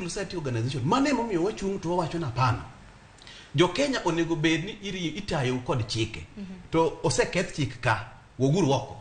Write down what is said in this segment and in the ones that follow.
civil society organization mane momiyo wachung to wawacho na pana jo Kenya onego bed ni itayo kod chike to oseketh chik ka woguru oko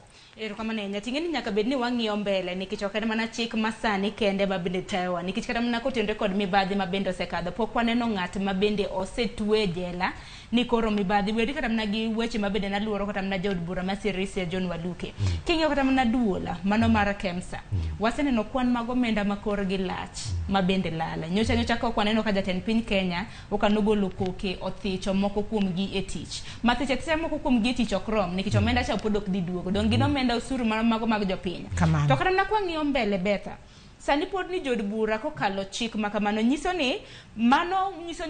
kama nenya tingeni nyaka bed ni wang'iyo mbele nikech ok en mana chik masani kende ma bende tayowa nikech kata mana kotenore kod mibadhi ma bende osekadho pok waneno ng'at ma bende osetwe jela ni koro mibadhi wedi kata mana gi weche ma bende naluoro kata mana jaod bura ma Sirisia John Waluke king'iyo kata mana duola mano mar Kemsa waseneno kwan mag omenda ma korgi lach ma bende lala nyocha ka waneno ka jatend piny Kenya okanogolo koke othicho moko kuom gi e tich mathiche tse moko kuom gi e tich okrom nikech omenda cha pod ok di duogo dong gino omenda usuru mago mag jopiny to kata na kwang'iyo mbele Betha sani pod ni jod bura kokalo chik makamano nyiso ni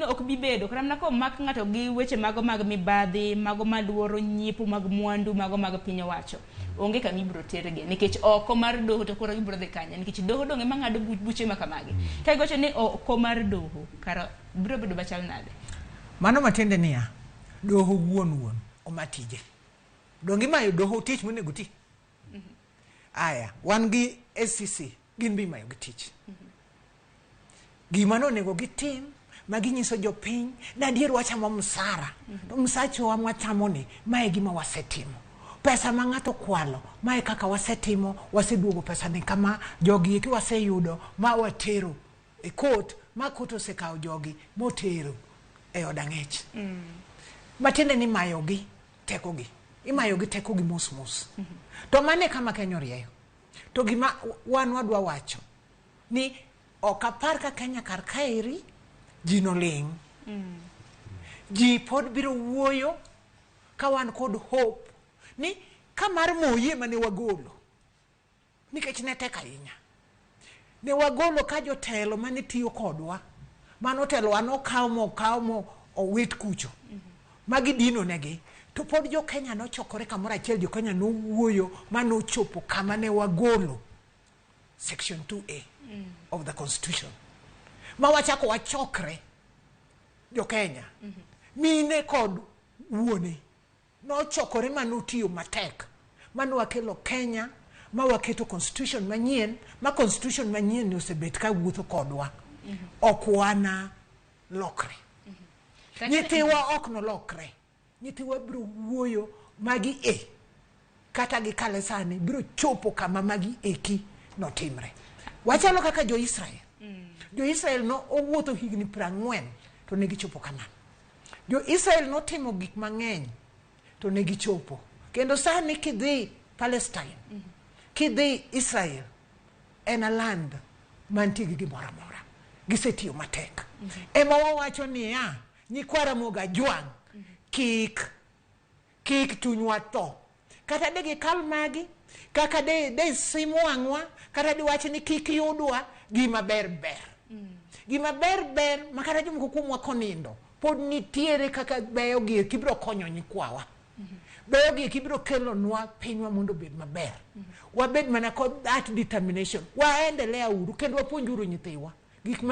ok bibedo kata na ko mak ng'ato gi weche mago mag mibadhi mago maluoro nyipu mag mwandu mago mag piny owacho onge kama ibro terge nikech oko mar doho to koro ibro dhi kanya nikech doho donge ma ng'ado buche makamagi ka igocho ni oko mar doho kara biro bedo bachal nade mano matende niya doho wuon omatije donge mayo doho tich monego ti aya wan gi SCC gin bi mayo gitich gima nonego gitim maginyiso jopiny na adier wachamo msara to msacho wa mwachamo ni mae gima wasetimo pesa ma ng'ato kwalo mae kaka wasetimo waseduogo pesa ni kama jogi iki waseyudo ma watero e court ma court osekao jogi motero e odang'ech matiende ni mayogi tekogi imayogi tekogi mos to mane kama Kenya orieyo to gima wan wadwa wacho ni okapar ka Kenya kar kaeri jino ling ji pod biro wuoyo ka wan kod hope ni kamar moye mane wagolo nikech ne tek ahinya ne wagolo ka jotelo mane tiyo kodwa mano telo ano kawo mo owit kucho magi dino negi to pod jo Kenya no chokore kamora achiel jo Kenya no wuoyo mano chopo kama ne wagolo section 2A of the constitution ma wachako wachokre jo Kenya mine kod wuone no chokore mano tiyo matek mano wakelo Kenya ma waketo constitution manyien ma constitution manyien ni osebet ka wuotho kodwa okwana lokre nyithiwa ok no lokre nyithiwa biro wuoyo magi kata gi kale sani biro chopo kama magi eki notimre wachalo kaka jo Israel no owuotho higni 40 to ne gichopo kama jo Israel no timo gik mang'eny to ne gichopo kendo sani kidhi Palestine kidhi Israel en a land mantie gi gimoro amora gisetiyo matek ema wawacho ni nyikwara moga jwang kik chunywa to kata de gikal magi kaka de simo wang'wa kata de wach ni kik yudwa gima ber makata jomoko kuomwa konindo pod nitiere kaka beyo gi kibro konyo nyikwawa beyo gi kibro kelo nwa pinywa mondo bed maber wabed mana kod that determination waendelea uru kendo wapuonjuru nyithiwa gik